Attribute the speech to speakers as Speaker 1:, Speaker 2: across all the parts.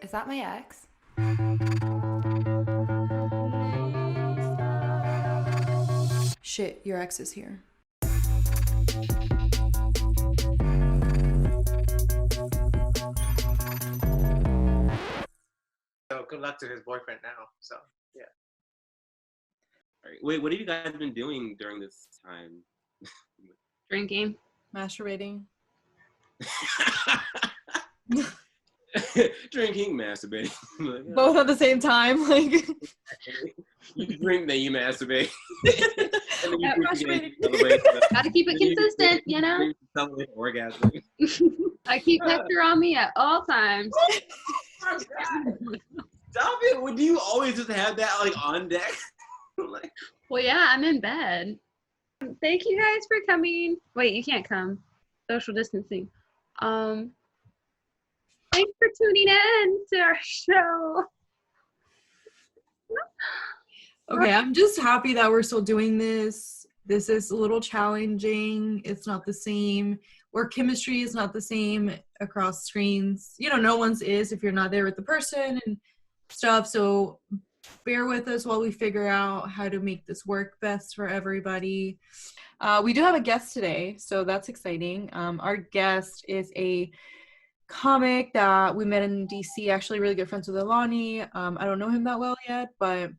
Speaker 1: Is that my ex? Shit, your ex is here.
Speaker 2: So good luck to his boyfriend now. So yeah.
Speaker 3: All right. Wait, what have you guys been doing during this time?
Speaker 4: Drinking.
Speaker 1: Masturbating.
Speaker 3: Drinking, masturbating.
Speaker 1: Both at the same time, like.
Speaker 3: You drink, then you masturbate. And then you
Speaker 1: Masturbating.
Speaker 4: Gotta keep it consistent, you know?
Speaker 3: Celebrate orgasm.
Speaker 4: I keep Hector on me at all times.
Speaker 3: Oh, God. Stop it. Well, do you always just have that like on deck? Like,
Speaker 4: Well, yeah, I'm in bed. Thank you guys for coming. Wait, you can't come. Social distancing. Thanks for tuning in to our show.
Speaker 1: Okay, I'm just happy that we're still doing this. This is a little challenging. It's not the same. Or chemistry is not the same across screens. You know, no one's is if you're not there with the person and stuff. So bear with us while we figure out how to make this work best for everybody. We do have a guest today, so that's exciting. Our guest is a comic that we met in DC, actually really good friends with Elani. I don't know him that well yet, but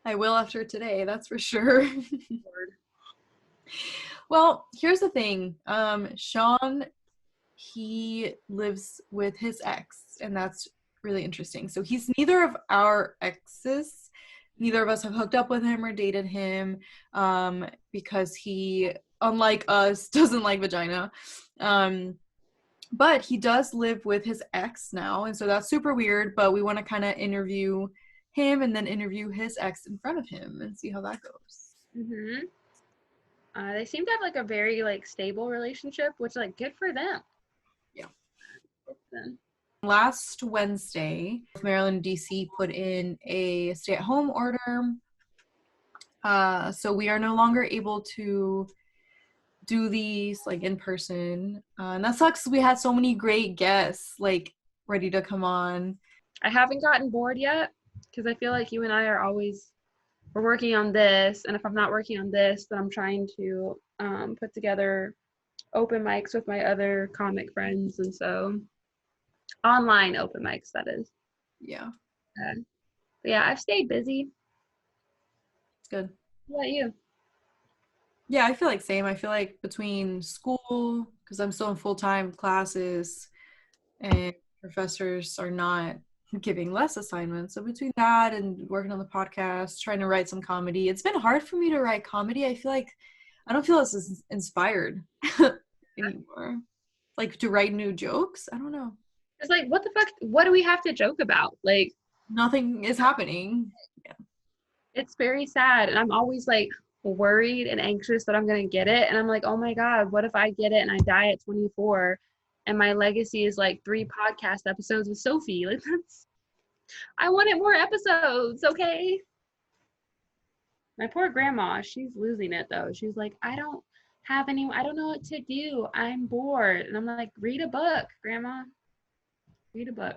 Speaker 1: I will after today, that's for sure. Well, here's the thing. Shawn, he lives with his ex, and that's really interesting. So he's neither of our exes. Neither of us have hooked up with him or dated him because he, unlike us, doesn't like vagina. But he does live with his ex now, and so that's super weird, but we want to kind of interview him and then interview his ex in front of him and see how that goes.
Speaker 4: Mm-hmm. They seem to have like a very like stable relationship, which like good for them.
Speaker 1: Yeah.
Speaker 4: Then.
Speaker 1: Last Wednesday, Maryland and DC put in a stay-at-home order. So we are no longer able to do these like in person. And that sucks. We had so many great guests like ready to come on.
Speaker 4: I haven't gotten bored yet because I feel like you and I are always we're working on this, and if I'm not working on this, then I'm trying to put together open mics with my other comic friends, and so online open mics, that is.
Speaker 1: Yeah.
Speaker 4: But yeah, I've stayed busy.
Speaker 1: It's good.
Speaker 4: What about you?
Speaker 1: Yeah, I feel like same. I feel like between school, because I'm still in full-time classes, and professors are not giving less assignments. So between that and working on the podcast, trying to write some comedy, it's been hard for me to write comedy. I feel like I don't feel as inspired anymore. Like to write new jokes. I don't know.
Speaker 4: It's like, what the fuck? What do we have to joke about? Like,
Speaker 1: nothing is happening. Yeah.
Speaker 4: It's very sad. And I'm always like worried and anxious that I'm going to get it. And I'm like, oh my God, what if I get it and I die at 24 and my legacy is like 3 podcast episodes with Sofi? Like I wanted more episodes, okay? My poor grandma, she's losing it though. She's like, I don't know what to do. I'm bored. And I'm like, read a book, grandma. Read a book.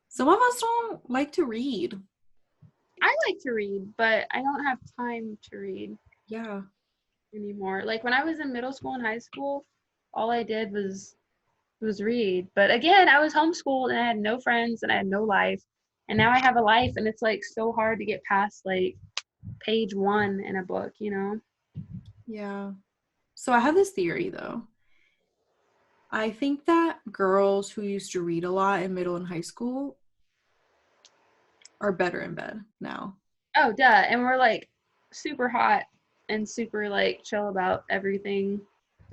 Speaker 1: Some of us don't like to read.
Speaker 4: I like to read, but I don't have time to read.
Speaker 1: Yeah.
Speaker 4: Anymore. Like when I was in middle school and high school, all I did was read. But again, I was homeschooled and I had no friends and I had no life. And now I have a life, and it's like so hard to get past like page 1 in a book, you know?
Speaker 1: Yeah. So I have this theory though. I think that girls who used to read a lot in middle and high school are better in bed now.
Speaker 4: Oh, duh. And we're like super hot and super like chill about everything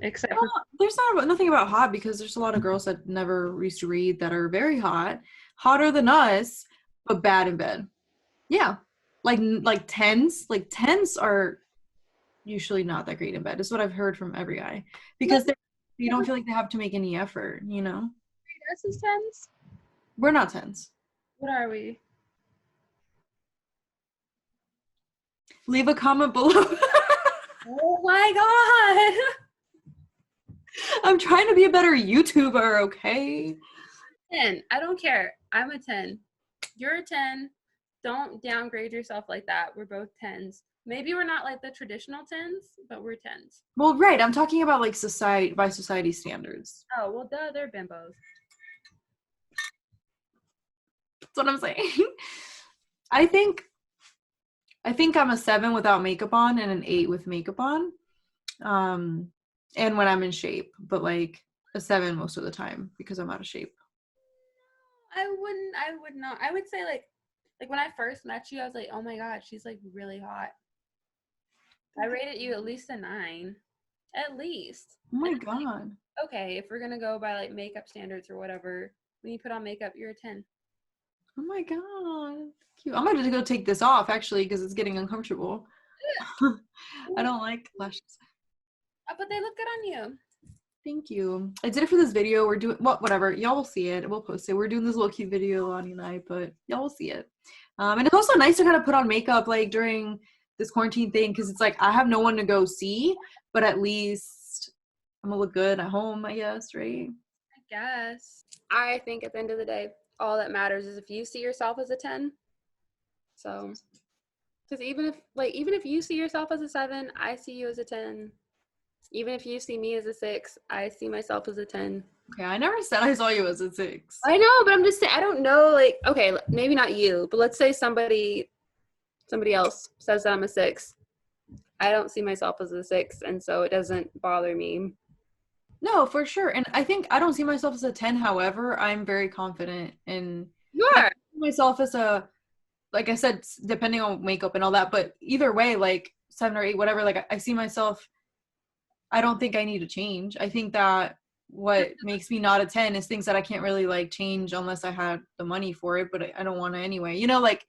Speaker 4: except for
Speaker 1: there's nothing about hot, because there's a lot of girls that never used to read that are very hot, hotter than us, but bad in bed. Yeah. Like tens are usually not that great in bed. Is what I've heard from every guy, because you don't feel like they have to make any effort, you know?
Speaker 4: us is 10s?
Speaker 1: We're not tens.
Speaker 4: What are we?
Speaker 1: Leave a comment below.
Speaker 4: Oh my God.
Speaker 1: I'm trying to be a better YouTuber, okay?
Speaker 4: 10. I don't care. I'm a 10. You're a 10. Don't downgrade yourself like that. We're both 10s. Maybe we're not like the traditional 10s, but we're 10s.
Speaker 1: Well, right. I'm talking about like society standards.
Speaker 4: Oh, well, duh, they're bimbos.
Speaker 1: That's what I'm saying. I think I'm a 7 without makeup on and an 8 with makeup on. And when I'm in shape, but like a 7 most of the time because I'm out of shape.
Speaker 4: I would not. I would say like when I first met you, I was like, oh my God, she's like really hot. I rated you at least a 9. At least.
Speaker 1: Oh my God.
Speaker 4: Okay, if we're gonna go by like makeup standards or whatever, when you put on makeup, you're a 10.
Speaker 1: Oh my God. Cute. I'm about to go take this off actually because it's getting uncomfortable. I don't like lashes.
Speaker 4: But they look good on you.
Speaker 1: Thank you. I did it for this video. We're doing, well, whatever. Y'all will see it. We'll post it. We're doing this little cute video, Elani and I, but y'all will see it. And it's also nice to kind of put on makeup like during this quarantine thing because it's like I have no one to go see, but at least I'm gonna look good at home, I guess, right?
Speaker 4: I guess. I think at the end of the day, all that matters is if you see yourself as a 10. So, because even if you see yourself as a 7, I see you as a 10. Even if you see me as a 6, I see myself as a 10.
Speaker 1: Okay, I never said I saw you as a 6.
Speaker 4: I know, but I'm just saying, I don't know, like, okay, maybe not you, but let's say somebody else says that I'm a 6. I don't see myself as a 6, and so it doesn't bother me.
Speaker 1: No, for sure. And I think I don't see myself as a 10. However, I'm very confident in
Speaker 4: You are.
Speaker 1: I see myself as a, like I said, depending on makeup and all that, but either way, like 7 or 8, whatever, like I see myself, I don't think I need to change. I think that what makes me not a 10 is things that I can't really like change unless I had the money for it, but I don't want to anyway. You know, like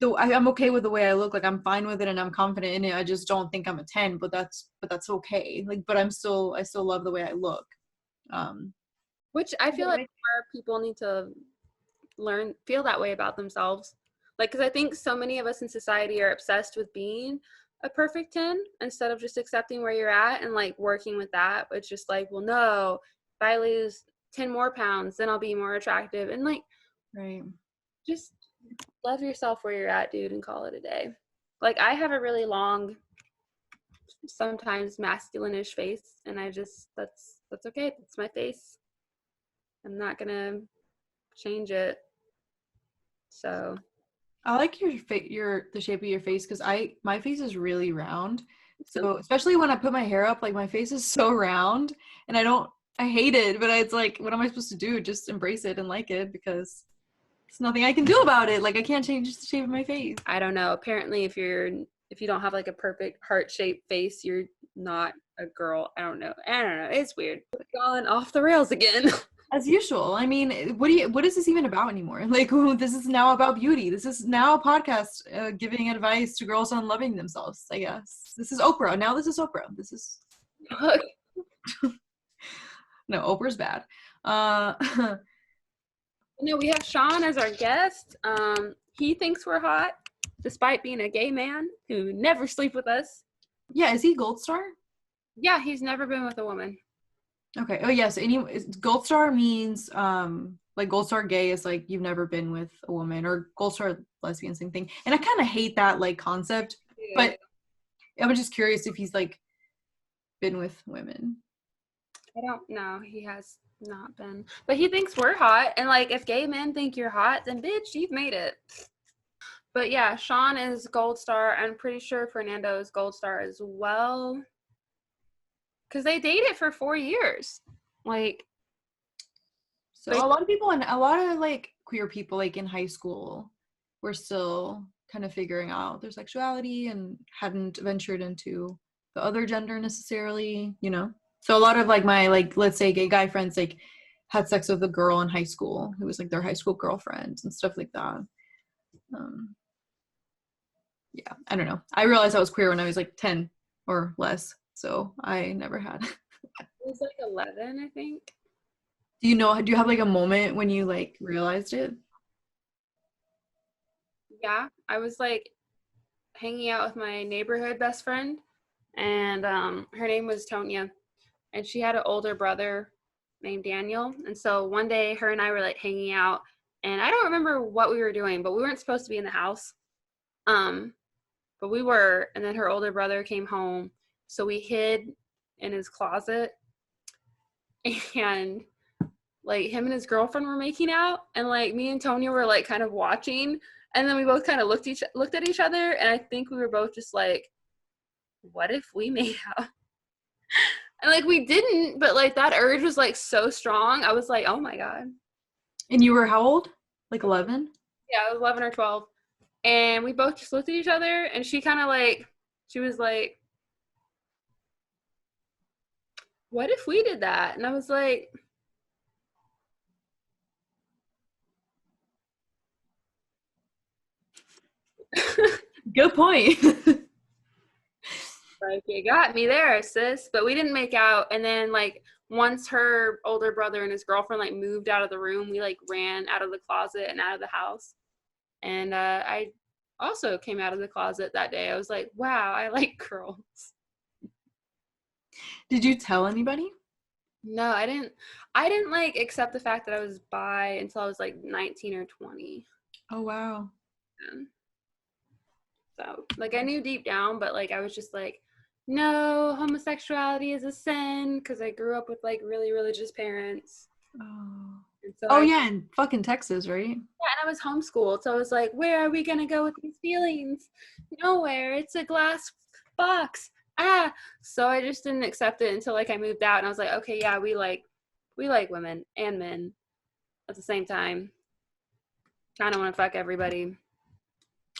Speaker 1: I'm okay with the way I look. Like I'm fine with it and I'm confident in it. I just don't think I'm a 10, but that's okay. Like, but I still love the way I look.
Speaker 4: Which I feel like more people need to feel that way about themselves. Like, because I think so many of us in society are obsessed with being a perfect 10 instead of just accepting where you're at and like working with that. It's just like, well, no, if I lose 10 more pounds, then I'll be more attractive. And like,
Speaker 1: right. Just
Speaker 4: love yourself where you're at, dude, and call it a day. Like, I have a really long, sometimes masculine-ish face, and I just, that's okay. That's my face. I'm not gonna change it. So
Speaker 1: I like the shape of your face because my face is really round. So especially when I put my hair up, like my face is so round and I hate it, but it's like, what am I supposed to do? Just embrace it and like it because there's nothing I can do about it. Like I can't change the shape of my face.
Speaker 4: I don't know. Apparently if you don't have like a perfect heart-shaped face, you're not a girl. I don't know. It's weird. Gone off the rails again.
Speaker 1: As usual. I mean, what is this even about anymore? Like, this is now about beauty. This is now a podcast giving advice to girls on loving themselves, I guess. This is Oprah. Now this is Oprah. This is... No, Oprah's bad.
Speaker 4: No, we have Shawn as our guest. He thinks we're hot, despite being a gay man who never sleep with us.
Speaker 1: Yeah, is he Gold Star?
Speaker 4: Yeah, he's never been with a woman.
Speaker 1: Okay. Oh, yes. Gold Star means like Gold Star gay is like you've never been with a woman, or Gold Star lesbian, same thing. And I kind of hate that like concept, but I'm just curious if he's like been with women.
Speaker 4: I don't know. He has not been, but he thinks we're hot. And like, if gay men think you're hot, then bitch, you've made it. But yeah, Shawn is Gold Star. I'm pretty sure Fernando is Gold Star as well. Because they dated for 4 years. Like,
Speaker 1: so a lot of people and a lot of like queer people like in high school were still kind of figuring out their sexuality and hadn't ventured into the other gender necessarily, you know? So a lot of like my like, let's say gay guy friends like had sex with a girl in high school who was like their high school girlfriend and stuff like that. Yeah, I don't know. I realized I was queer when I was like 10 or less. So I never had.
Speaker 4: It was like 11, I think.
Speaker 1: Do you have like a moment when you like realized it?
Speaker 4: Yeah, I was like hanging out with my neighborhood best friend, and her name was Tonya, and she had an older brother, named Daniel. And so one day her and I were like hanging out, and I don't remember what we were doing, but we weren't supposed to be in the house. But we were, and then her older brother came home. So we hid in his closet, and like him and his girlfriend were making out, and like me and Tonya were like kind of watching, and then we both kind of looked at each other, and I think we were both just like, what if we made out? And like we didn't, but like that urge was like so strong. I was like, oh my God.
Speaker 1: And you were how old? Like 11?
Speaker 4: Yeah, I was 11 or 12. And we both just looked at each other, and she kind of like, she was like, what if we did that? And I was like,
Speaker 1: Good point.
Speaker 4: like, you got me there, sis. But we didn't make out. And then like once her older brother and his girlfriend like moved out of the room, we like ran out of the closet and out of the house. And I also came out of the closet that day. I was like, wow, I like girls.
Speaker 1: Did you tell anybody?
Speaker 4: No, I didn't like accept the fact that I was bi until I was like 19 or 20.
Speaker 1: Oh, wow.
Speaker 4: So like I knew deep down, but like I was just like, no, homosexuality is a sin, because I grew up with like really religious parents.
Speaker 1: Oh,
Speaker 4: And so
Speaker 1: yeah, in fucking Texas, right?
Speaker 4: Yeah, and I was homeschooled, so I was like, where are we gonna go with these feelings? Nowhere. It's a glass box. So I just didn't accept it until like I moved out, and I was like, okay, yeah, we like women and men at the same time. Kind of want to fuck everybody.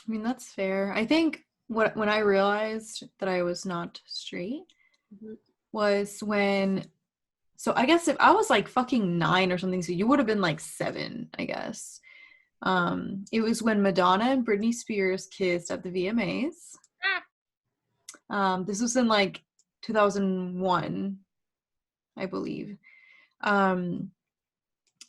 Speaker 1: I mean, that's fair. I think when I realized that I was not straight was when, so I guess if I was like fucking 9 or something, so you would have been like 7, I guess. It was when Madonna and Britney Spears kissed at the VMAs. This was in like 2001, I believe.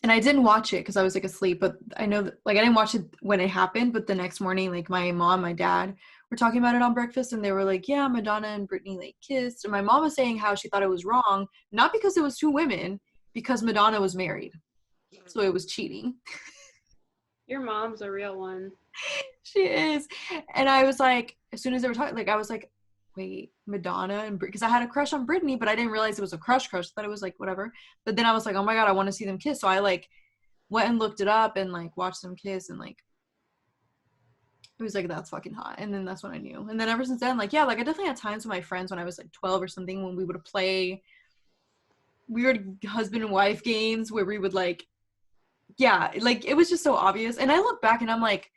Speaker 1: And I didn't watch it because I was like asleep, but I know that, like I didn't watch it when it happened, but the next morning, like my mom, my dad were talking about it on breakfast, and they were like, yeah, Madonna and Britney like kissed. And my mom was saying how she thought it was wrong, not because it was 2 women, because Madonna was married. So it was cheating.
Speaker 4: Your mom's a real one.
Speaker 1: She is. And I was like, as soon as they were talking, like I was like, wait, Madonna and because I had a crush on Britney, but I didn't realize it was a crush. I thought it was like whatever. But then I was like, oh my God, I want to see them kiss. So I like went and looked it up and like watched them kiss, and like it was like, that's fucking hot. And then that's when I knew. And then ever since then, like, yeah, like I definitely had times with my friends when I was like 12 or something, when we would play weird husband and wife games where we would like, yeah, like it was just so obvious. And I look back and I'm like,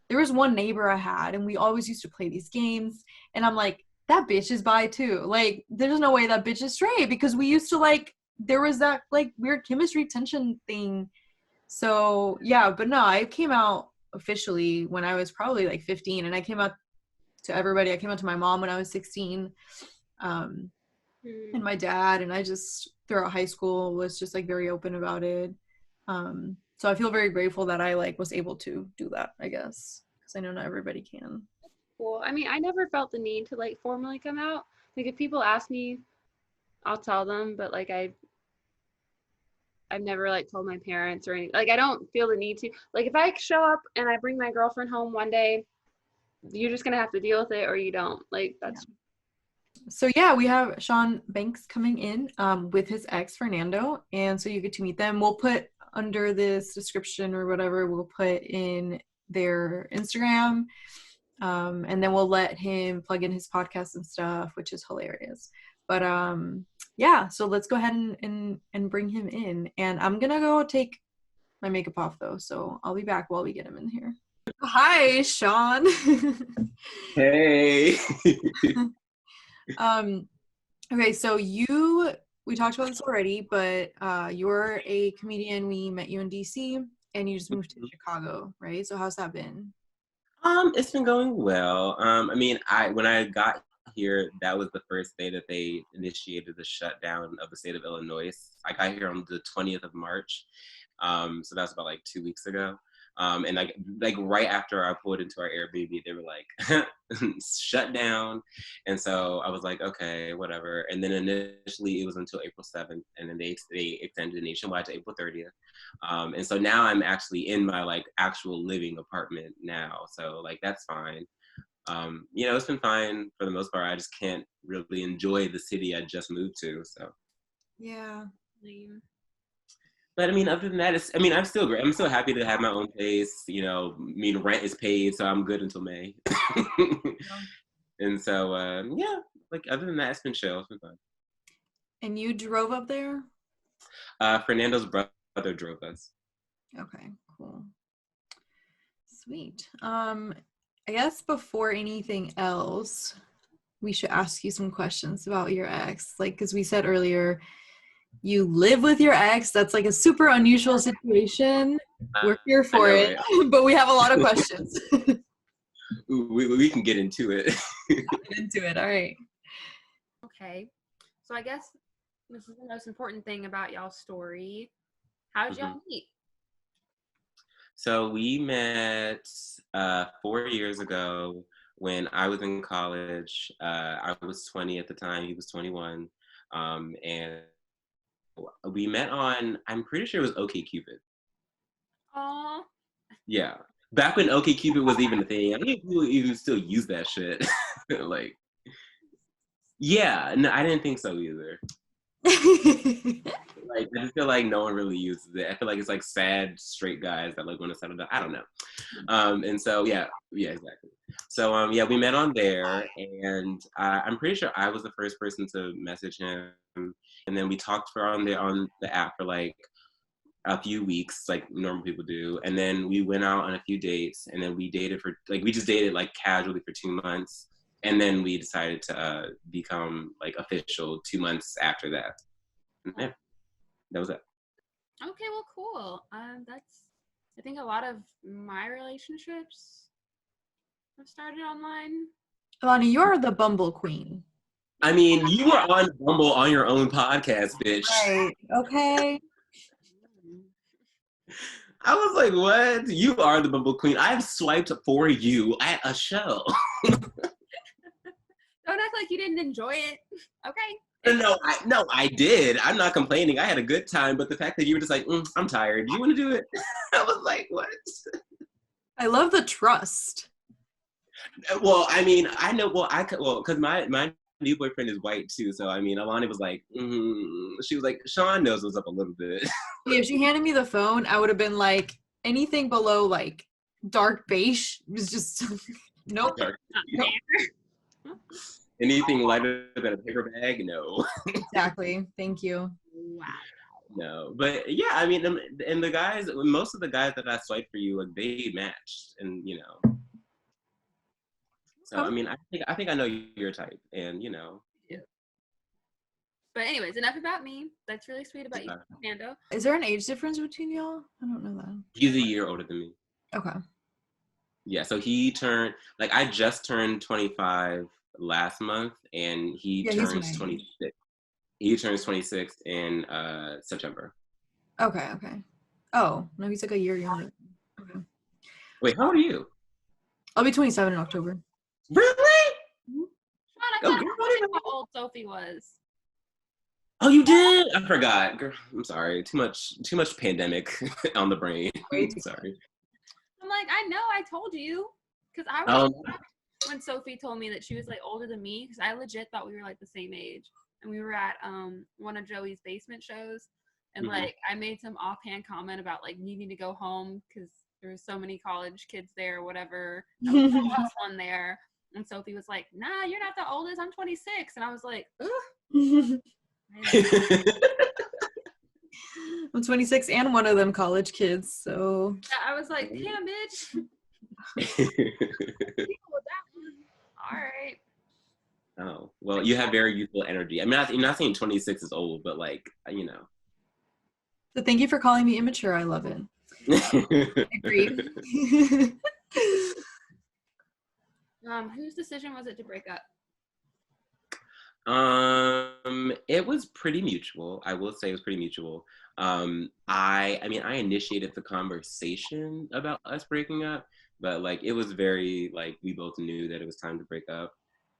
Speaker 1: there was one neighbor I had, and we always used to play these games, and I'm like, that bitch is bi too. Like, there's no way that bitch is straight, because we used to like, there was that like weird chemistry tension thing. So yeah, but no, I came out officially when I was probably like 15, and I came out to everybody. I came out to my mom when I was 16, and my dad, and I just throughout high school was just like very open about it. So I feel very grateful that I like was able to do that, I guess, because I know not everybody can.
Speaker 4: Well, I mean, I never felt the need to like formally come out. Like if people ask me, I'll tell them, but like I've never like told my parents or anything. Like I don't feel the need to. Like if I show up and I bring my girlfriend home one day, you're just gonna have to deal with it, or you don't. Like that's.
Speaker 1: Yeah. So yeah, we have Shawn Banks coming in with his ex Fernando, and so you get to meet them. We'll put under this description or whatever, we'll put in their Instagram, and then we'll let him plug in his podcast and stuff, which is hilarious. But yeah, so let's go ahead and bring him in, and I'm gonna go take my makeup off though, so I'll be back while we get him in here. Hi, Shawn.
Speaker 3: Hey.
Speaker 1: Okay, so we talked about this already, but you're a comedian. We met you in DC, and you just moved to Chicago, right? So how's that been?
Speaker 3: It's been going well. I mean, when I got here, that was the first day that they initiated the shutdown of the state of Illinois. I got here on the 20th of March. So that's about like 2 weeks ago. And like right after I pulled into our Airbnb, they were like, shut down. And so I was like, okay, whatever. And then initially it was until April 7th, and then they extended it nationwide to April 30th. And so now I'm actually in my like actual living apartment now. So like that's fine. You know, it's been fine for the most part. I just can't really enjoy the city I just moved to. So
Speaker 1: Yeah.
Speaker 3: but I mean, other than that, I'm still great. I'm still happy to have my own place. You know, I mean, rent is paid, so I'm good until May. And so, yeah, like other than that, it's been chill. It's been fun.
Speaker 1: And you drove up there?
Speaker 3: Fernando's brother drove us.
Speaker 1: Okay, cool. Sweet. I guess before anything else, we should ask you some questions about your ex. Like, because we said earlier, you live with your ex. That's like a super unusual situation. We're here for it, right? But we have a lot of questions.
Speaker 3: we can get into it.
Speaker 1: Get into it. All right.
Speaker 4: Okay. So I guess this is the most important thing about y'all's story. How did y'all meet?
Speaker 3: So we met 4 years ago when I was in college. I was 20 at the time. He was 21. And we met on, I'm pretty sure it was OkCupid.
Speaker 4: Aww.
Speaker 3: Yeah. Back when OkCupid was even a thing. I don't think people even still use that shit. Like, yeah, no, I didn't think so either. Like, I just feel like no one really uses it. I feel like it's like sad straight guys that like want to settle down. I don't know. And so yeah, exactly. So yeah, we met on there, and I'm pretty sure I was the first person to message him, and then we talked on the app for like a few weeks, like normal people do, and then we went out on a few dates, and then we just dated like casually for 2 months, and then we decided to become like official 2 months after that. Yeah, that was it.
Speaker 4: Okay, well, cool. That's, I think a lot of my relationships have started online.
Speaker 1: Elani, you're the Bumble queen.
Speaker 3: I mean, you were on Bumble on your own podcast, bitch.
Speaker 1: Right. Okay.
Speaker 3: I was like, what? You are the Bumble queen. I've swiped for you at a show.
Speaker 4: Don't act like you didn't enjoy it. Okay.
Speaker 3: No, I did. I'm not complaining. I had a good time, but the fact that you were just like, I'm tired. Do you want to do it? I was like, what?
Speaker 1: I love the trust.
Speaker 3: Well, I mean, I know. Well, because my new boyfriend is white too. So I mean, Elani was like, she was like, Shawn knows what's up a little bit.
Speaker 1: If she handed me the phone, I would have been like, anything below like dark beige was just nope.
Speaker 4: Nope.
Speaker 3: Anything lighter than a paper bag? No.
Speaker 1: Exactly. Thank you.
Speaker 4: Wow.
Speaker 3: No, but yeah, I mean, and the guys, most of the guys that I swiped for you, like they matched, and you know. So I mean, I think I know your type, and you know.
Speaker 4: Yeah. But anyways, enough about me. That's really sweet about you, Fernando.
Speaker 1: Is there an age difference between y'all? I don't know that.
Speaker 3: He's a year older than me.
Speaker 1: Okay.
Speaker 3: Yeah, so he turned, like, I just turned 25 last month, and he turns 26. He turns 26 in September.
Speaker 1: Okay. Oh, no, he's like a year younger. Okay.
Speaker 3: Wait, how old are you?
Speaker 1: I'll be 27 in October.
Speaker 3: Really?
Speaker 4: Shawn, I thought how old Sophie was.
Speaker 3: Oh, you did? I forgot. Girl, I'm sorry. Too much pandemic on the brain. Sorry.
Speaker 4: I'm like, I know, I told you. Because I was shocked when Sophie told me that she was like older than me, because I legit thought we were like the same age. And we were at one of Joey's basement shows, and like I made some offhand comment about like needing to go home because there were so many college kids there or whatever. I was the last one there, and Sophie was like, "Nah, you're not the oldest. I'm 26," and I was like, "Ugh."
Speaker 1: I'm 26 and one of them college kids, so
Speaker 4: I was like, "Damn, bitch." All right.
Speaker 3: Oh, well, you have very youthful energy. I mean, I'm not saying 26 is old, but like, you know.
Speaker 1: So thank you for calling me immature. I love it. Agreed.
Speaker 4: Whose decision was it to break up?
Speaker 3: It was pretty mutual. I will say it was pretty mutual. I mean, I initiated the conversation about us breaking up, but like it was very like we both knew that it was time to break up.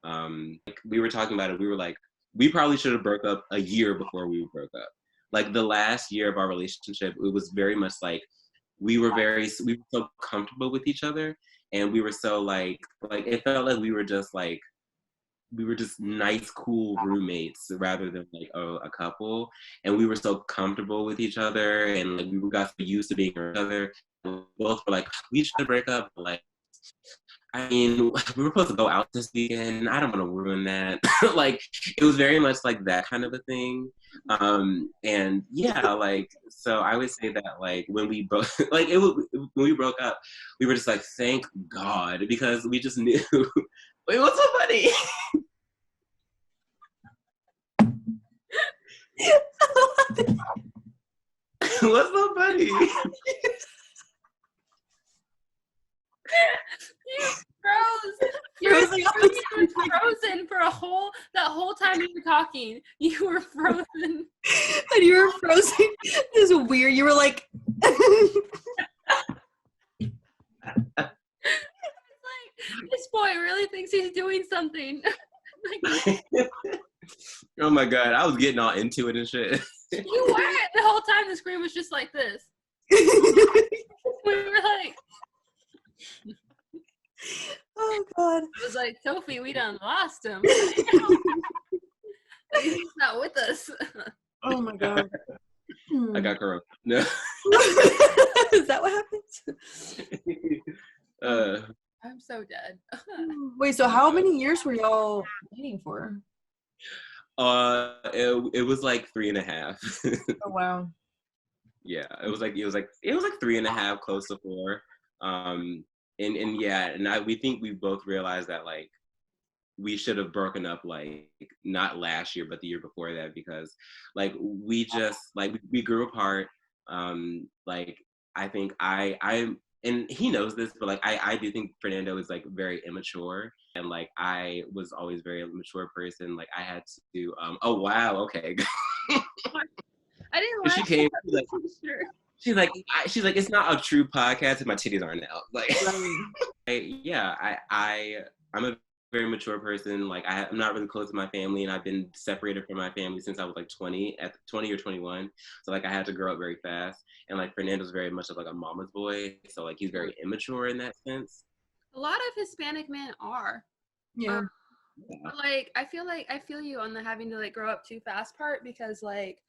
Speaker 3: Like we were talking about it. We were like, we probably should have broke up a year before we broke up. Like the last year of our relationship, it was very much like we were so comfortable with each other, and we were so like it felt like we were just nice, cool roommates rather than like a couple. And we were so comfortable with each other, and like we got so used to being with each other. And both were like, we should break up. But, like, I mean, we were supposed to go out this weekend. I don't want to ruin that. Like, it was very much like that kind of a thing. And yeah, like, so I would say that like when we broke, like when we broke up, we were just like, thank God, because we just knew. Wait, what's so funny? What's so funny?
Speaker 4: You froze. You were frozen for that whole time you were talking. You were frozen.
Speaker 1: And you were frozen. This is weird. You were like.
Speaker 4: This boy really thinks he's doing something.
Speaker 3: Oh my God, I was getting all into it and shit.
Speaker 4: You weren't. The whole time the screen was just like this. We were like,
Speaker 1: oh God.
Speaker 4: I was like, Sophie, we done lost him. He's not with us.
Speaker 1: Oh my God.
Speaker 3: I got corona. No.
Speaker 1: Is that what happened?
Speaker 4: I'm so dead.
Speaker 1: Wait, so how many years were y'all dating for?
Speaker 3: It was like 3.5.
Speaker 1: Oh wow.
Speaker 3: Yeah, it was like 3.5, close to 4. And yeah, and we think we both realized that like we should have broken up like not last year but the year before that, because like we just like we grew apart. Like I think I and he knows this, but like I do think Fernando is like very immature, and like I was always very mature person. Like I had to oh wow, okay.
Speaker 4: I didn't want
Speaker 3: she came like,
Speaker 4: sure.
Speaker 3: she's like it's not a true podcast if my titties aren't out. Like I'm a very mature person. Like I'm not really close to my family, and I've been separated from my family since I was like 20 or 21. So like I had to grow up very fast, and like Fernando's very much of like a mama's boy, so like he's very immature in that sense.
Speaker 4: A lot of Hispanic men are.
Speaker 1: Yeah.
Speaker 4: But like I feel you on the having to like grow up too fast part, because like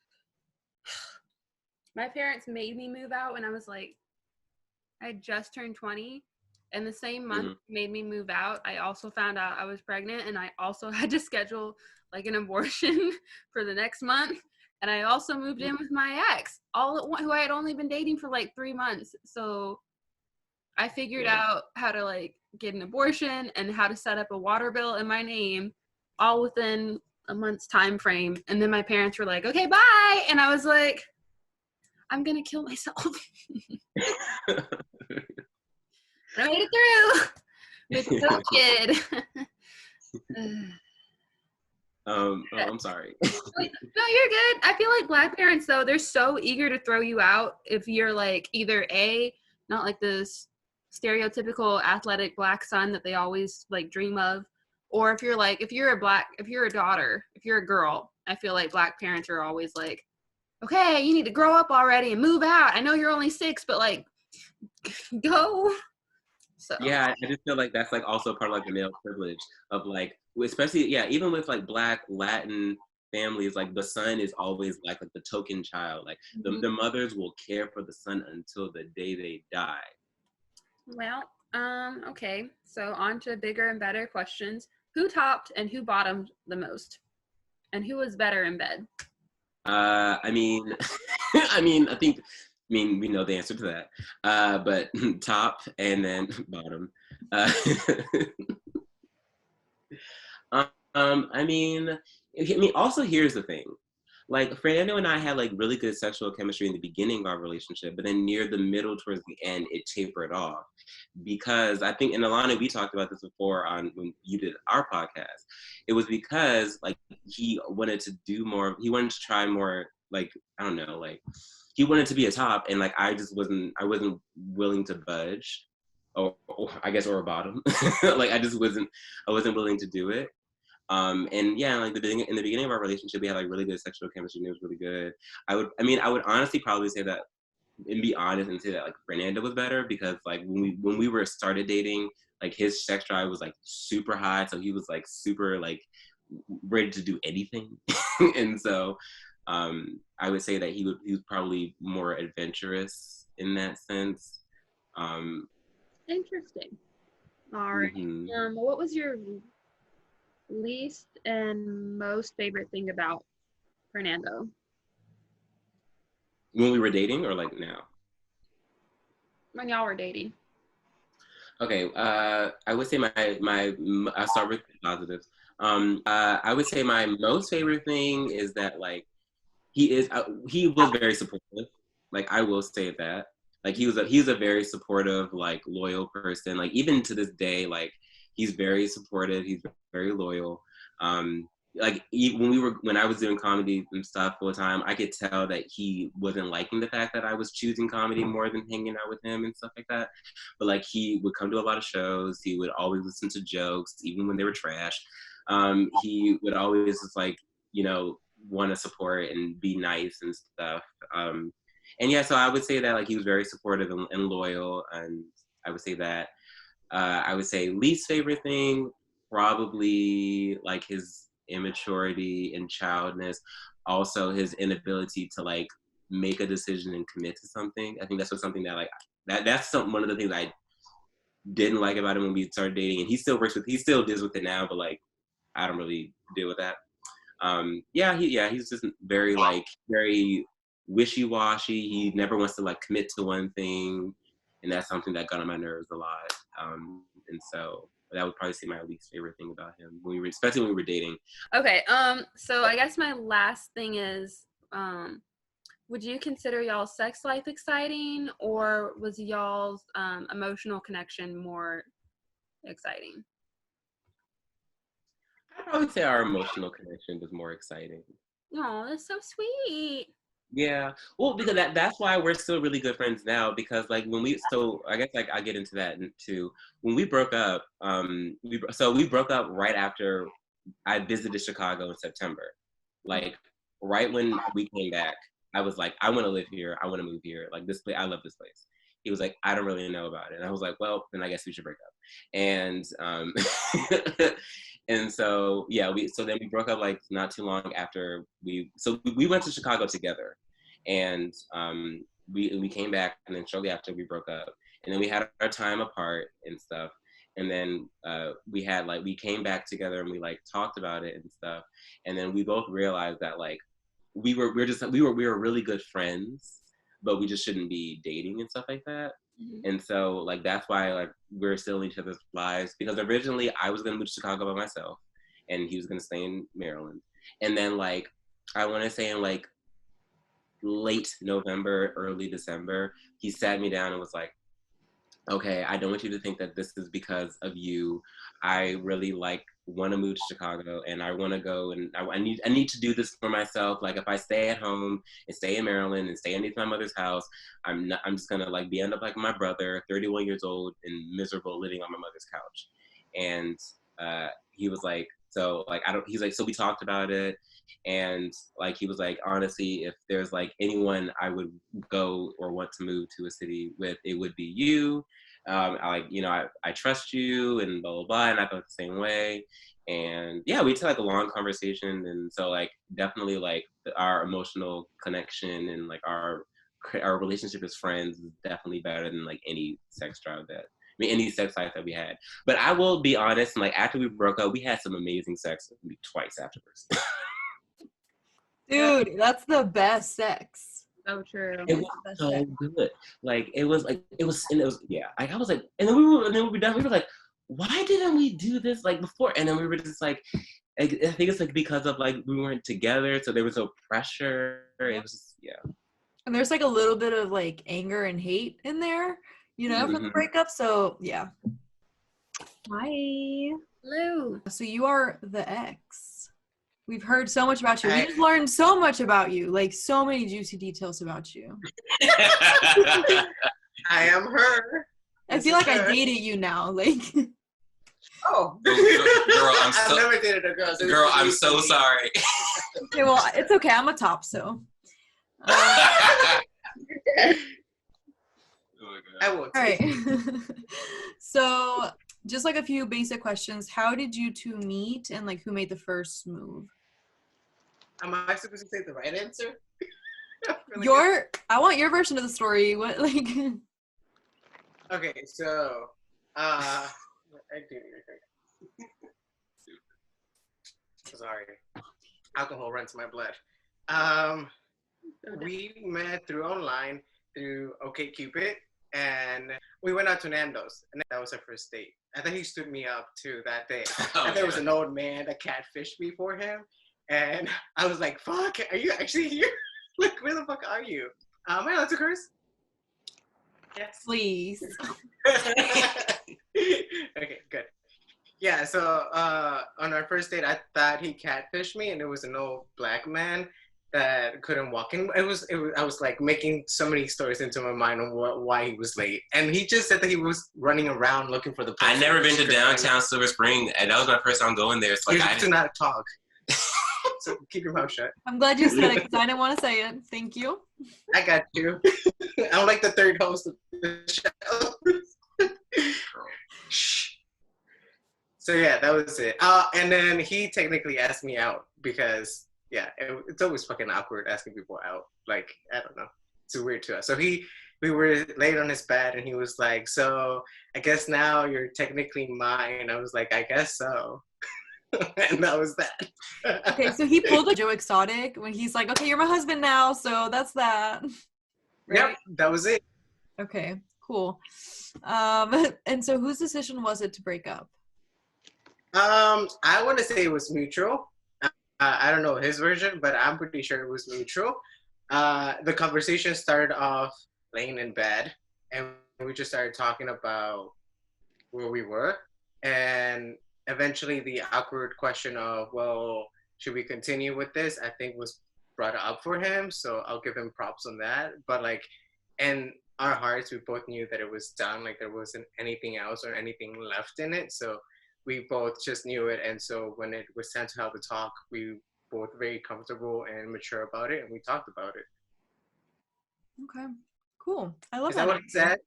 Speaker 4: my parents made me move out when I was like, I had just turned 20. And the same month made me move out, I also found out I was pregnant, and I also had to schedule like an abortion for the next month. And I also moved in with my ex, who I had only been dating for like 3 months. So I figured out how to like get an abortion and how to set up a water bill in my name all within a month's time frame. And then my parents were like, okay, bye. And I was like, I'm going to kill myself. I made it through with no kid.
Speaker 3: I'm sorry.
Speaker 4: No, you're good. I feel like Black parents, though, they're so eager to throw you out if you're like either not like this stereotypical athletic Black son that they always like dream of, or if you're a daughter, if you're a girl, I feel like Black parents are always like, okay, you need to grow up already and move out. I know you're only 6, but like, go. So.
Speaker 3: Yeah, I just feel like that's like also part of like the male privilege of like, especially even with like Black Latin families, like the son is always like the token child. Like the mothers will care for the son until the day they die.
Speaker 4: Well, okay. So on to bigger and better questions. Who topped and who bottomed the most, and who was better in bed?
Speaker 3: I mean, we know the answer to that. But top and then bottom. Also here's the thing. Like Fernando and I had like really good sexual chemistry in the beginning of our relationship, but then near the middle towards the end, it tapered off. Because I think, and Elani, we talked about this before when you did our podcast. It was because like he wanted to try more, like, I don't know, like he wanted to be a top, and like I wasn't willing to budge, or I guess or a bottom. Like I wasn't willing to do it. And yeah, like in the beginning of our relationship, we had like really good sexual chemistry, and it was really good. I would honestly probably say that, and be honest and say that like Fernando was better, because like when we were started dating, like his sex drive was like super high, so he was like super like ready to do anything. And so I would say that he was probably more adventurous in that sense.
Speaker 4: Interesting. All right.
Speaker 3: Mm-hmm.
Speaker 4: What was your least and most favorite thing about Fernando?
Speaker 3: When we were dating, or like now?
Speaker 4: When y'all were dating?
Speaker 3: Okay, I would say I'll start with positives. I would say my most favorite thing is that like he was very supportive. Like I will say that. Like he's a very supportive, like loyal person. Like even to this day, like he's very supportive. He's very loyal. Like when I was doing comedy and stuff full time, I could tell that he wasn't liking the fact that I was choosing comedy more than hanging out with him and stuff like that. But like he would come to a lot of shows. He would always listen to jokes, even when they were trash. He would always just like, you know, want to support and be nice and stuff. And yeah, so I would say that like he was very supportive and loyal, and I would say that. I would say least favorite thing, probably like his immaturity and childness, also his inability to like make a decision and commit to something. I think that's something that like one of the things I didn't like about him when we started dating, and he still deals with it now, but like I don't really deal with that. He's just very wishy-washy. He never wants to like commit to one thing, and that's something that got on my nerves a lot. And so that would probably say my least favorite thing about him, especially when we were dating.
Speaker 4: Okay. So I guess my last thing is, would you consider y'all's sex life exciting, or was y'all's emotional connection more exciting?
Speaker 3: I'd probably say our emotional connection was more exciting.
Speaker 4: Oh, that's so sweet.
Speaker 3: Yeah, well, because that's why we're still really good friends now. Because like I guess like I get into that too. When we broke up, we broke up right after I visited Chicago in September. Like right when we came back, I was like, I want to live here. I want to move here. Like this place, I love this place. He was like, I don't really know about it. And I was like, well, then I guess we should break up. And and so yeah, then we broke up like not too long after we went to Chicago together, and we came back, and then shortly after we broke up, and then we had our time apart and stuff, and then we came back together, and we like talked about it and stuff, and then we both realized that like we were really good friends, but we just shouldn't be dating and stuff like that. Mm-hmm. And so like that's why like we're still in each other's lives, because originally I was gonna move to Chicago by myself, and he was gonna stay in Maryland. And then like I want to say in like late November, early December, he sat me down and was like, okay, I don't want you to think that this is because of you. I really want to move to Chicago, and I want to go, and I need to do this for myself. Like if I stay at home and stay in Maryland and stay underneath my mother's house, I'm just gonna like end up like my brother, 31 years old and miserable, living on my mother's couch. And he was like, so like he's like, so we talked about it, and like he was like, honestly, if there's like anyone I would go or want to move to a city with, it would be you. I trust you, and blah blah blah, and I felt the same way. And yeah, we had like a long conversation, and so like definitely like our emotional connection and like our relationship as friends is definitely better than like any sex drive any sex life that we had. But I will be honest, and like after we broke up, we had some amazing sex twice afterwards.
Speaker 1: Dude, that's the best sex.
Speaker 4: So true.
Speaker 3: It was so good. Like it was yeah. Like I was like, and then we were done. We were like, why didn't we do this like before? And then we were just like, I think it's like because of like we weren't together, so there was no pressure. It was just, yeah.
Speaker 1: And there's like a little bit of like anger and hate in there, you know, for the breakup. So yeah.
Speaker 4: Hi. Hello.
Speaker 1: So you are the ex. We've heard so much about you. We just learned so much about you, like so many juicy details about you.
Speaker 2: I am her.
Speaker 1: I feel like I dated you now, like.
Speaker 2: Oh,
Speaker 3: girl,
Speaker 2: I've never dated a girl. So
Speaker 3: girl, I'm so sorry.
Speaker 1: Okay, well, it's okay. I'm a top, so.
Speaker 3: Oh my God.
Speaker 2: I will.
Speaker 1: All right. So, just like a few basic questions. How did you two meet, and like who made the first move?
Speaker 2: Am I supposed to say the right answer?
Speaker 1: I want your version of the story. What like?
Speaker 2: Okay, so I do. Sorry, alcohol runs my blood. We met through online through OkCupid, and we went out to Nando's, and that was our first date. I think he stood me up too that day. And there was an old man that catfished me for him, and I was like, "Fuck, are you actually here? Like, where the fuck are you?" Am I allowed to curse? Yes.
Speaker 1: Please.
Speaker 2: Okay, good. Yeah, so on our first date, I thought he catfished me, and it was an old black man that couldn't walk in. I was like making so many stories into my mind on why he was late, and he just said that he was running around looking for the place.
Speaker 3: I never been to downtown Silver Spring, and that was my first time going there. So like,
Speaker 2: I do not talk. So keep your mouth shut.
Speaker 1: I'm glad you said it because I didn't want to say it. Thank you.
Speaker 2: I got you. I'm like the third host of the show. Shh. So yeah, that was it. And then he technically asked me out because it's always fucking awkward asking people out. Like, I don't know, it's weird to us. So we were laid on his bed, and he was like, "So I guess now you're technically mine." I was like, "I guess so." And that was that.
Speaker 1: Okay, so he pulled a Joe Exotic when he's like, "Okay, you're my husband now," so that's that. Right?
Speaker 2: Yep, that was it.
Speaker 1: Okay, cool. And so whose decision was it to break up?
Speaker 2: I want to say it was mutual. I don't know his version, but I'm pretty sure it was mutual. The conversation started off laying in bed, and we just started talking about where we were, and eventually the awkward question of, well, should we continue with this, I think was brought up for him, so I'll give him props on that. But like, in our hearts, we both knew that it was done, like there wasn't anything else or anything left in it, so we both just knew it. And so when it was time to have the talk, we both very comfortable and mature about it, and we talked about it.
Speaker 1: Okay, cool. I love
Speaker 2: Is that what he said?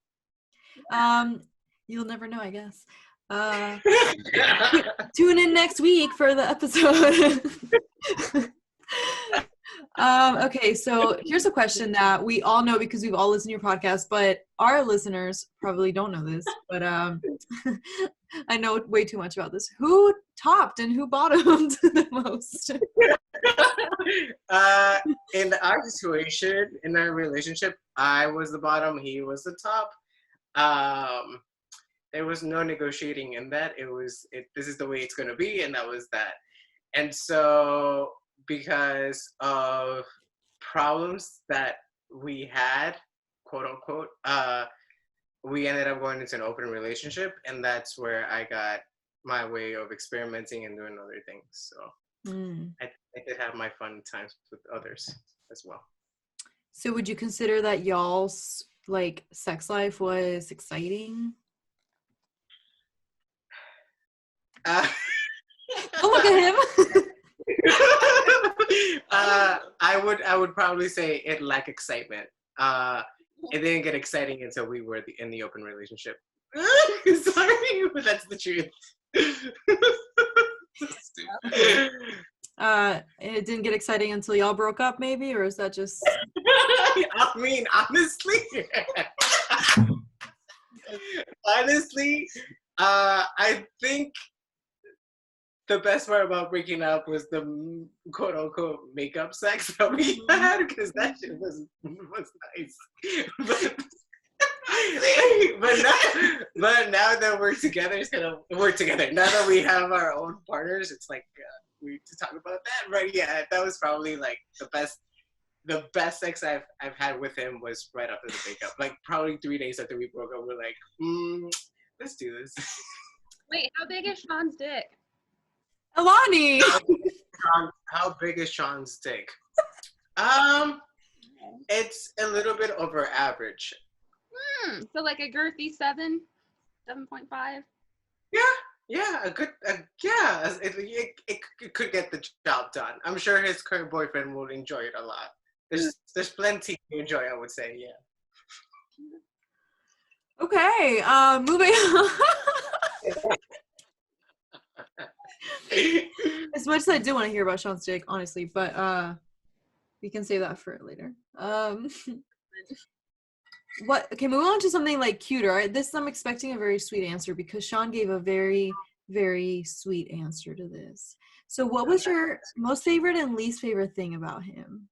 Speaker 1: You'll never know, I guess. Tune in next week for the episode. Okay, so here's a question that we all know because we've all listened to your podcast, but our listeners probably don't know this, but I know way too much about this. Who topped and who bottomed the most?
Speaker 2: In our situation, in our relationship, I was the bottom, he was the top. There was no negotiating in that. This is the way it's going to be, and that was that. And so because of problems that we had, quote unquote, we ended up going into an open relationship, and that's where I got my way of experimenting and doing other things. So I did have my fun times with others as well.
Speaker 1: So would you consider that y'all's like sex life was exciting? Don't look at him.
Speaker 2: I would probably say it lacked excitement. It didn't get exciting until we were in the open relationship. Sorry, but that's the truth.
Speaker 1: It didn't get exciting until y'all broke up, maybe, or is that just?
Speaker 2: I mean, honestly, I think the best part about breaking up was the quote unquote makeup sex that we had, because that shit was nice. But now that we're together, now that we have our own partners, it's like we need to talk about that. But yeah, that was probably like the best sex I've had with him was right after the breakup. Like probably 3 days after we broke up, we're like, let's do this.
Speaker 4: Wait, how big is Shawn's dick?
Speaker 1: Elani!
Speaker 2: How big is Shawn's dick? It's a little bit over average.
Speaker 4: So like a girthy 7.5.
Speaker 2: Yeah, it could get the job done. I'm sure his current boyfriend will enjoy it a lot. There's plenty to enjoy, I would say, yeah.
Speaker 1: Okay, moving on. As much as I do want to hear about Shawn's dick, honestly, but we can save that for later. Okay, moving on to something like cuter. Right? This I'm expecting a very sweet answer because Shawn gave a very, very sweet answer to this. So what was your most favorite and least favorite thing about him?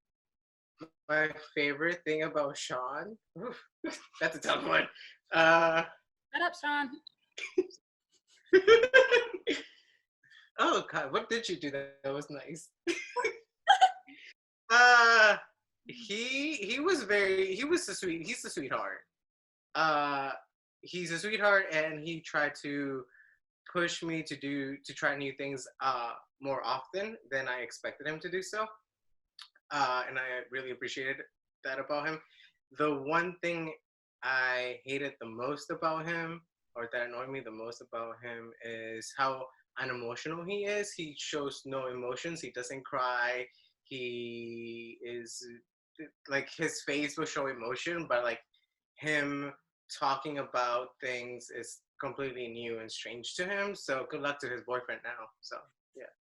Speaker 2: My favorite thing about Shawn? Oof, that's a tough one.
Speaker 4: Shut up, Shawn.
Speaker 2: Oh God, what did you do that was nice? He's a sweetheart. He's a sweetheart, and he tried to push me to try new things more often than I expected him to do so. And I really appreciated that about him. The one thing I hated the most about him, or that annoyed me the most about him, is how unemotional he is. He shows no emotions. He doesn't cry. He is like, his face will show emotion, but like him talking about things is completely new and strange to him. So good luck to his boyfriend now. So yeah.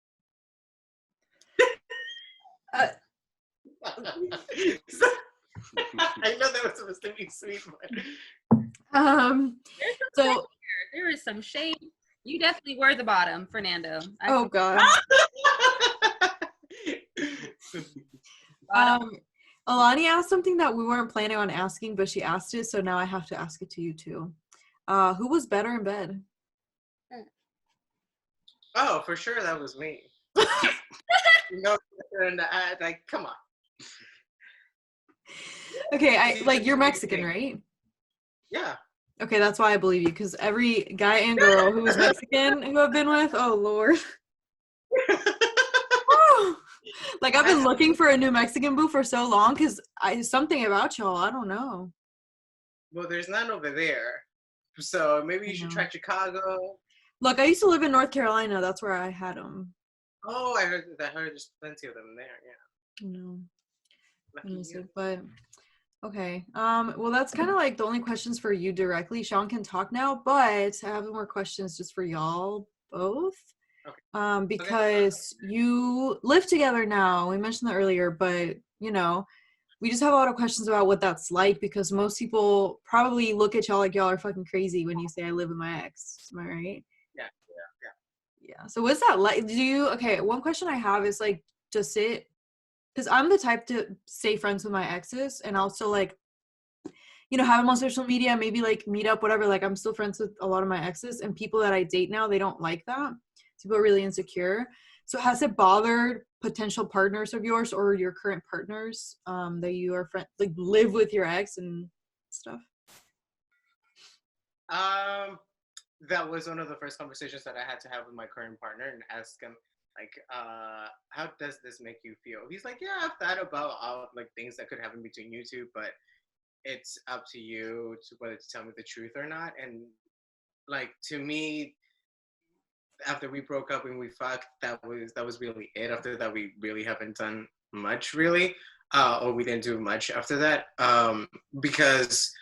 Speaker 2: I know that was supposed to be sweet, but
Speaker 1: so
Speaker 4: there is some shade. You definitely were the bottom, Fernando.
Speaker 1: Oh God. Elani asked something that we weren't planning on asking, but she asked it, so now I have to ask it to you too. Who was better in bed?
Speaker 2: Oh, for sure, that was me. No, like, come on.
Speaker 1: Okay, you're Mexican, right?
Speaker 2: Yeah.
Speaker 1: Okay, that's why I believe you, because every guy and girl who is Mexican who I've been with, oh Lord. Like, I've been looking for a new Mexican boo for so long, because something about y'all, I don't know.
Speaker 2: Well, there's none over there, so maybe you should try Chicago.
Speaker 1: Look, I used to live in North Carolina. That's where I had them.
Speaker 2: Oh, I heard there's plenty of them there. Yeah.
Speaker 1: No. But okay. Well, that's kind of like the only questions for you directly. Shawn can talk now, but I have more questions just for y'all both. Okay. Because you live together now. We mentioned that earlier, but we just have a lot of questions about what that's like, because most people probably look at y'all like y'all are fucking crazy when you say I live with my ex. Am I right? Yeah. So what's that like? One question I have is like, does it, because I'm the type to stay friends with my exes and also like, have them on social media, maybe like meet up, whatever. Like, I'm still friends with a lot of my exes, and people that I date now, they don't like that. People are really insecure. So has it bothered potential partners of yours or your current partners that you are live with your ex and stuff?
Speaker 2: That was one of the first conversations that I had to have with my current partner, and ask him, like, how does this make you feel? He's like, yeah, I've thought about all like things that could happen between you two, but it's up to you to whether to tell me the truth or not. And like, to me, after we broke up and we fucked, that was really it. After that, we really haven't done much, really, or we didn't do much after that, because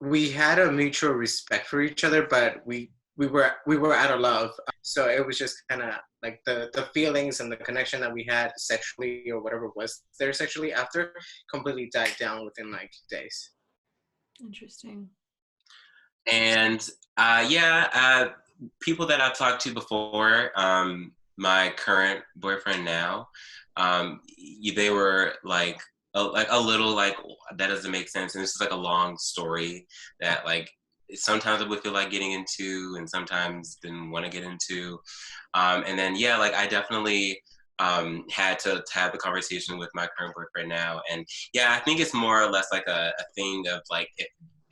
Speaker 2: we had a mutual respect for each other, but we were out of love. So it was just kind of like the feelings and the connection that we had sexually or whatever was there sexually after completely died down within like days.
Speaker 1: Interesting.
Speaker 3: And people that I've talked to before, my current boyfriend now, they were like a little like, that doesn't make sense. And this is like a long story that like sometimes I would feel like getting into and sometimes didn't want to get into. And then, like, I definitely had to have the conversation with my current boyfriend now. And I think it's more or less like a thing of like,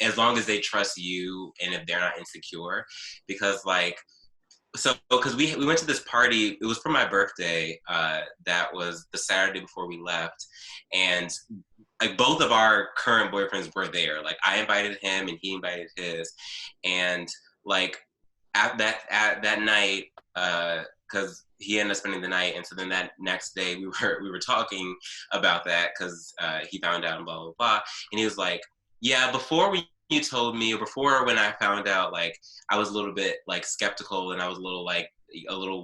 Speaker 3: as long as they trust you and if they're not insecure, because like so because we went to this party, it was for my birthday. That was the Saturday before we left, and like both of our current boyfriends were there. Like I invited him and he invited his, and like at that night, because he ended up spending the night, and so then that next day we were talking about that because he found out and blah blah blah, and he was like, yeah, you told me, or before when I found out, like I was a little bit like skeptical and I was a little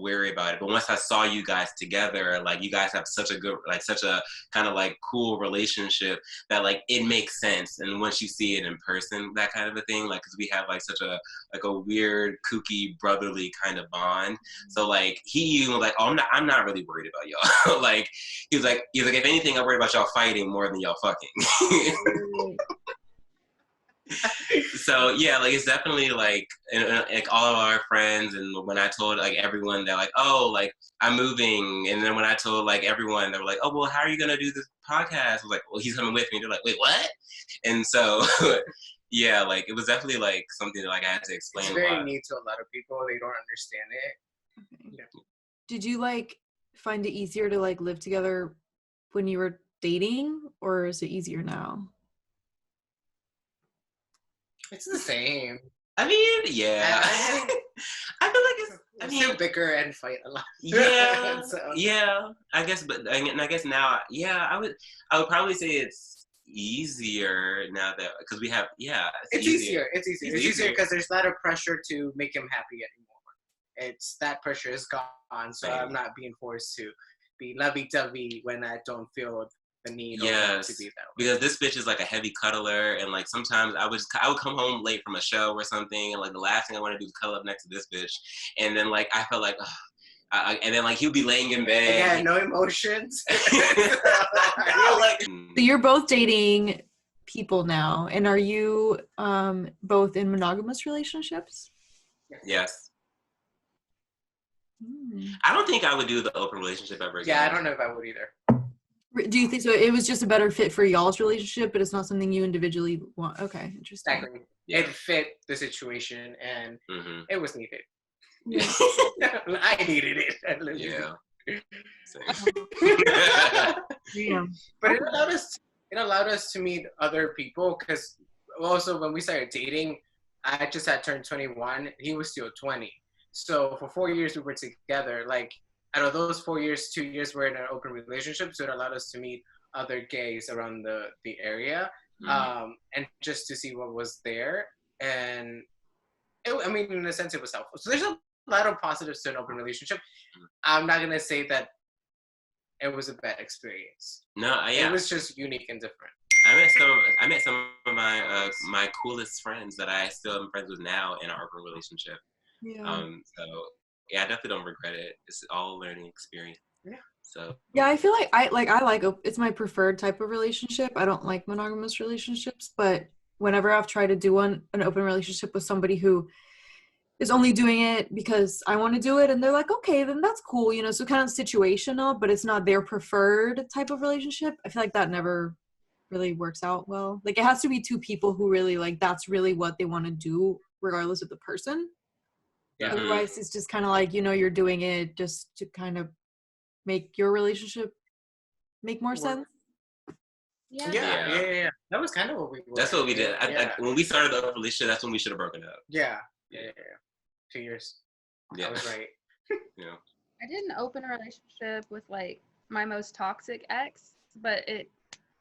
Speaker 3: weary about it, but once I saw you guys together, like you guys have such a good, like such a kind of like cool relationship that like it makes sense, and once you see it in person, that kind of a thing, like because we have like such a like a weird kooky brotherly kind of bond. So like he was like, oh, I'm not really worried about y'all. Like he's like if anything, I'm worried about y'all fighting more than y'all fucking. So yeah, like it's definitely like like all of our friends, and when I told like everyone, they're like, oh, like I'm moving, and then when I told like everyone, they were like, oh, well, how are you gonna do this podcast? I was like, well, he's coming with me. They're like, wait, what? And so yeah, like it was definitely like something that like I had to explain.
Speaker 2: It's very neat to a lot of people. They don't understand it.
Speaker 1: Okay. Yeah. Did you like find it easier to like live together when you were dating, or is it easier now?
Speaker 2: It's the same.
Speaker 3: I mean, yeah. I feel like
Speaker 2: I still bicker and fight a lot.
Speaker 3: Yeah,
Speaker 2: so.
Speaker 3: yeah. I guess, but I guess now, yeah, I would probably say it's easier now that because we have, yeah.
Speaker 2: It's easier. It's easier because there's not a pressure to make him happy anymore. It's that pressure is gone, so I'm not being forced to be lovey-dovey when I don't feel the need to be that way.
Speaker 3: Because this bitch is like a heavy cuddler, and like sometimes I would come home late from a show or something, and like the last thing I want to do is cuddle up next to this bitch, and then like I felt like, and then like he'll be laying in bed.
Speaker 2: Yeah, no emotions.
Speaker 1: So you're both dating people now, and are you both in monogamous relationships?
Speaker 3: Yes. I don't think I would do the open relationship ever again.
Speaker 2: Yeah, I don't know if I would either.
Speaker 1: Do you think so? It was just a better fit for y'all's relationship, but it's not something you individually want. Okay, interesting.
Speaker 2: Exactly. Yeah. It fit the situation, and it was needed.
Speaker 1: Yeah.
Speaker 2: I needed it.
Speaker 3: Yeah.
Speaker 1: Yeah.
Speaker 2: But it allowed us to meet other people because also when we started dating, I just had turned 21. He was still 20. So for 4 years we were together. Like out of those 4 years, 2 years were in an open relationship, so it allowed us to meet other gays around the area, and just to see what was there. And I mean, in a sense, it was helpful. So there's a lot of positives to an open relationship. I'm not gonna say that it was a bad experience.
Speaker 3: No, yeah.
Speaker 2: It was just unique and different.
Speaker 3: I met some of my coolest friends that I still am friends with now in our open relationship.
Speaker 1: Yeah.
Speaker 3: So yeah, I definitely don't regret it. It's all a learning experience.
Speaker 2: Yeah.
Speaker 3: So
Speaker 1: yeah, I feel like I like it's my preferred type of relationship. I don't like monogamous relationships, but whenever I've tried to do an open relationship with somebody who is only doing it because I want to do it, and they're like, okay, then that's cool, you know, so kind of situational, but it's not their preferred type of relationship. I feel like that never really works out well. Like it has to be two people who really like that's really what they want to do regardless of the person. Yeah. Otherwise it's just kind of like, you know, you're doing it just to kind of make your relationship make more sense.
Speaker 2: Yeah. That was kind of what we were.
Speaker 3: That's what we did. When we started the relationship, that's when we should have broken up.
Speaker 2: Yeah. 2 years.
Speaker 3: Yeah.
Speaker 2: I was right.
Speaker 3: Yeah.
Speaker 4: I did an open relationship with like my most toxic ex, but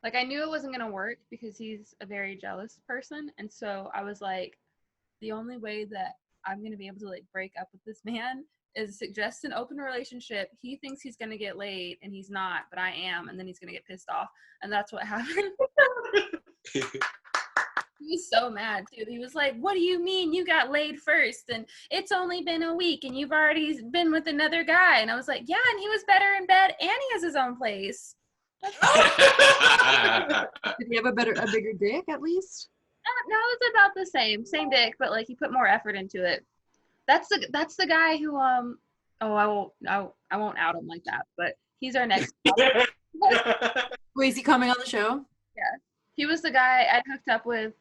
Speaker 4: like I knew it wasn't gonna work because he's a very jealous person, and so I was like, the only way that I'm gonna be able to like break up with this man is suggest an open relationship. He thinks he's gonna get laid and he's not, but I am, and then he's gonna get pissed off, and that's what happened. He was so mad too. He was like, what do you mean you got laid first and it's only been a week and you've already been with another guy? And I was like, yeah, and he was better in bed and he has his own place.
Speaker 1: Did he have a bigger dick at least?
Speaker 4: No, it's about the same dick, but like he put more effort into it. That's the guy who I won't out him like that, but he's our next.
Speaker 1: Wait, is he coming on the show?
Speaker 4: Yeah, he was the guy I hooked up with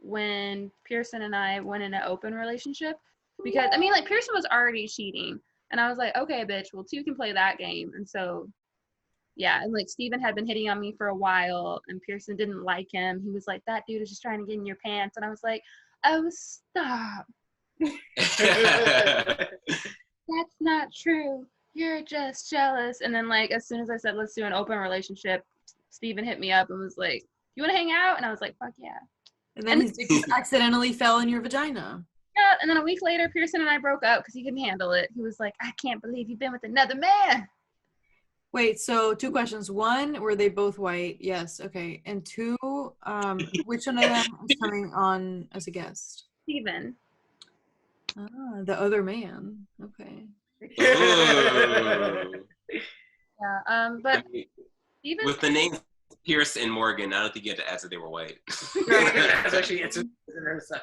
Speaker 4: when Pearson and I went in an open relationship. Because, I mean, like, Pearson was already cheating. And I was like, okay, bitch, well, 2 can play that game. And so, yeah. And, like, Steven had been hitting on me for a while, and Pearson didn't like him. He was like, that dude is just trying to get in your pants. And I was like, oh, stop. That's not true. You're just jealous. And then, like, as soon as I said, let's do an open relationship, Steven hit me up and was like, you want to hang out? And I was like, fuck yeah.
Speaker 1: And then his dick just accidentally fell in your vagina.
Speaker 4: Yeah, and then a week later, Pearson and I broke up because he couldn't handle it. He was like, I can't believe you've been with another man.
Speaker 1: Wait, so 2 questions. 1, were they both white? Yes, okay. And 2, which one of them is coming on as a guest?
Speaker 4: Steven.
Speaker 1: Ah, the other man. Okay.
Speaker 4: Yeah, but Steven,
Speaker 3: with the names Pierce and Morgan, I don't think you had to ask if they were white.
Speaker 2: Especially it's herself.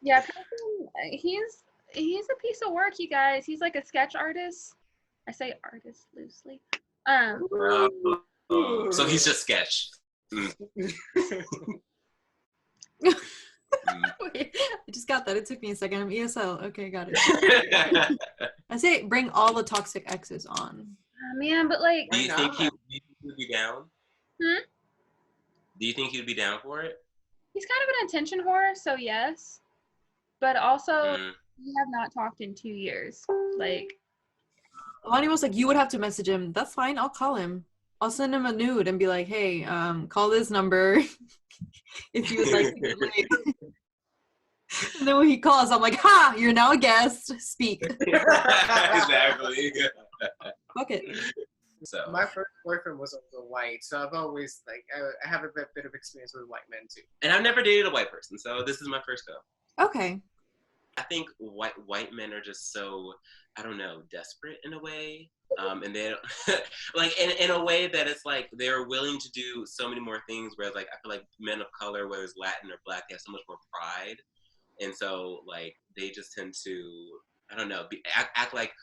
Speaker 4: yeah, Pearson, he's a piece of work, you guys. He's like a sketch artist. I say artist loosely.
Speaker 3: So he's just sketch.
Speaker 1: Wait, I just got that. It took me a second. I'm ESL. Okay, got it. I say bring all the toxic exes on.
Speaker 4: Man, but like,
Speaker 3: Do you think he would be down?
Speaker 4: Hmm?
Speaker 3: Do you think he'd be down for it?
Speaker 4: He's kind of an attention whore, so yes. But also, we have not talked in 2 years. Like,
Speaker 1: Elani was like, you would have to message him. That's fine. I'll call him. I'll send him a nude and be like, hey, call this number if you would like to get laid. And then when he calls, I'm like, ha, you're now a guest. Speak.
Speaker 3: Exactly.
Speaker 1: Fuck it.
Speaker 2: So my first boyfriend was also white, so I've always like I have a bit of experience with white men too.
Speaker 3: And I've never dated a white person, so this is my first go.
Speaker 1: Okay.
Speaker 3: I think white men are just so, I don't know, desperate in a way. And they like in a way that it's like they're willing to do so many more things, whereas like I feel like men of color, whether it's Latin or Black, they have so much more pride. And so like they just tend to, I don't know, act like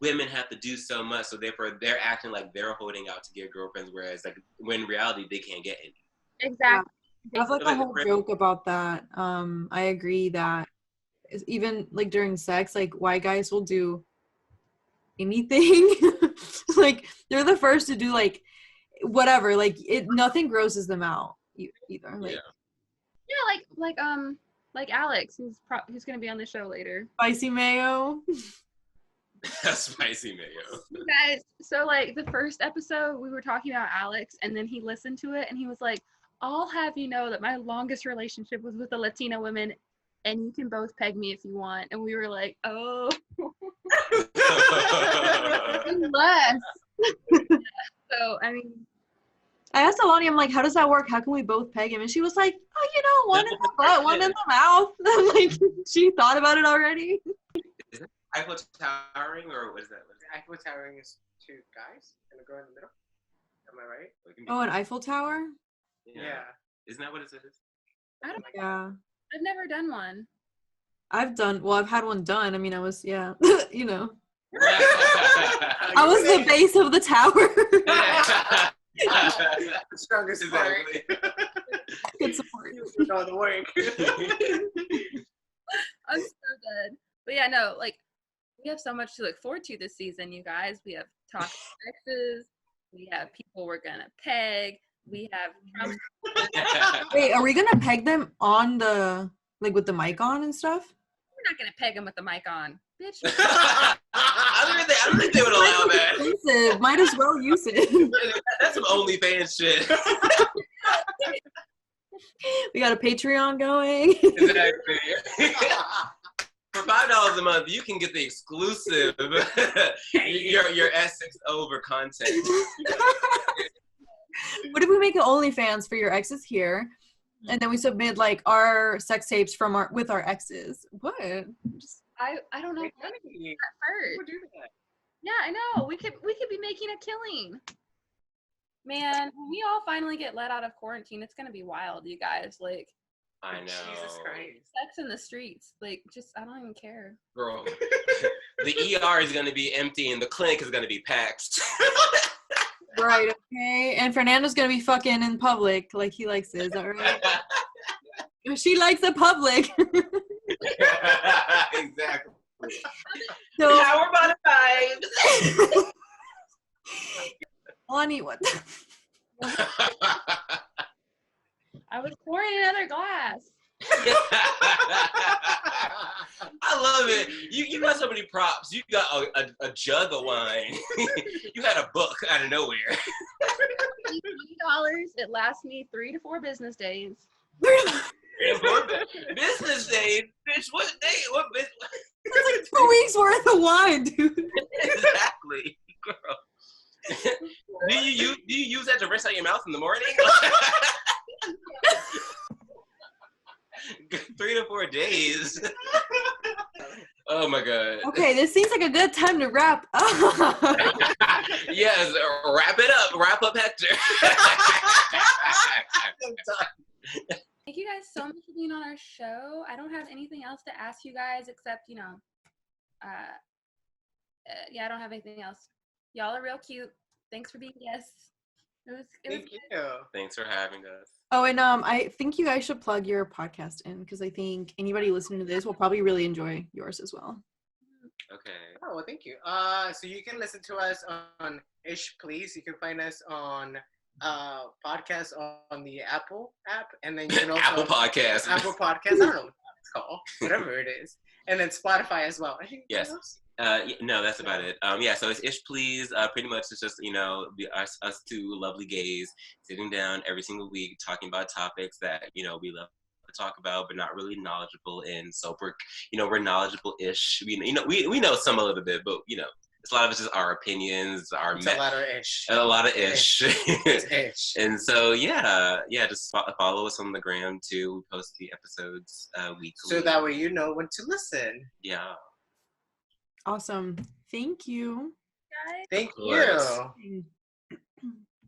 Speaker 3: women have to do so much, so therefore they're acting like they're holding out to get girlfriends, whereas like when in reality they can't get any.
Speaker 4: exactly.
Speaker 1: I have like a whole joke about that. I agree that even like during sex, like white guys will do anything. Like they're the first to do like whatever. Like nothing grosses them out either. Like,
Speaker 4: Yeah, like Alex, who's gonna be on the show later.
Speaker 1: Spicy mayo.
Speaker 3: Spicy mayo.
Speaker 4: You guys, so like the first episode we were talking about Alex, and then he listened to it and he was like, I'll have you know that my longest relationship was with a Latina woman, and you can both peg me if you want. And we were like, oh. Less. So I mean,
Speaker 1: I asked Elani, I'm like, how does that work? How can we both peg him? And she was like, oh, you know, one in the butt, one in the mouth. Like, she thought about it already.
Speaker 3: Is it Eiffel Towering, or what is that?
Speaker 2: Eiffel Towering is 2 guys and a girl in the middle. Am I right?
Speaker 1: Oh, an Eiffel Tower?
Speaker 2: Yeah.
Speaker 3: Isn't that what it says?
Speaker 4: I don't know.
Speaker 1: Yeah.
Speaker 4: I've never done one.
Speaker 1: I've had one done. I mean, I was, yeah, you know. I was the base of the tower.
Speaker 2: The strongest part.
Speaker 1: Good support.
Speaker 2: All the work.
Speaker 4: I'm so good. But yeah, no, like we have so much to look forward to this season, you guys. We have toxic exes. We have people we're gonna peg. We have Trump.
Speaker 1: Wait, are we gonna peg them on the with the mic on and stuff?
Speaker 4: We're not gonna peg them with the mic on, bitch.
Speaker 3: I don't think they would allow that.
Speaker 1: Expensive. Might as well use it.
Speaker 3: That's some OnlyFans shit.
Speaker 1: We got a Patreon going.
Speaker 3: Exactly. For $5 a month, you can get the exclusive your Essex over content.
Speaker 1: What if we make an OnlyFans for your exes here, and then we submit like our sex tapes from with our exes? What?
Speaker 4: I don't know what to do at first. Yeah, I know. We could be making a killing. Man, when we all finally get let out of quarantine, it's gonna be wild, you guys. Like,
Speaker 3: I know.
Speaker 2: Jesus Christ.
Speaker 4: Sex in the streets. Like, just I don't even care.
Speaker 3: Girl, the ER is gonna be empty and the clinic is gonna be packed.
Speaker 1: Right, okay. And Fernando's gonna be fucking in public like he likes it. Is that right? She likes the public.
Speaker 3: Exactly.
Speaker 1: So,
Speaker 3: Power by the vibes.
Speaker 1: Elani, what?
Speaker 4: I was pouring another glass.
Speaker 3: I love it. You got so many props. You got a jug of wine. You had a book out of nowhere.
Speaker 4: $20. It lasts me 3 to 4 business days.
Speaker 3: Business days, bitch. What day? What business?
Speaker 1: That's like 2 weeks worth of wine, dude.
Speaker 3: Exactly, girl. Do you use that to rinse out your mouth in the morning? 3 to 4 days. Oh my god.
Speaker 1: Okay, this seems like a good time to wrap up.
Speaker 3: Yes, wrap it up. Wrap up Hector.
Speaker 4: Thank you guys so much for being on our show. I don't have anything else to ask you guys except, I don't have anything else. Y'all are real cute. Thanks for being guests.
Speaker 2: Thank you.
Speaker 3: Thanks for having us.
Speaker 1: Oh, and I think you guys should plug your podcast in because I think anybody listening to this will probably really enjoy yours as well.
Speaker 3: Okay.
Speaker 2: Oh, well, thank you. So you can listen to us on Ish Please. You can find us on podcasts on the Apple app, and then you can also
Speaker 3: Apple Podcast.
Speaker 2: Apple Podcasts. I don't know what it's called, whatever it is, and then Spotify as well.
Speaker 3: Yes. No, that's about it. So it's Ish Please. Pretty much it's just, us two lovely gays sitting down every single week talking about topics that, we love to talk about, but not really knowledgeable in. So we're knowledgeable-ish. We know some a little bit, but, it's a lot of it's just our opinions,
Speaker 2: a lot of ish.
Speaker 3: A lot of ish.
Speaker 2: It's ish.
Speaker 3: And so, just follow us on the gram too. We post the episodes weekly.
Speaker 2: So that way you know when to listen.
Speaker 3: Yeah.
Speaker 1: Awesome. Thank you.
Speaker 4: Guys.
Speaker 2: Thank
Speaker 3: Of course.
Speaker 2: you.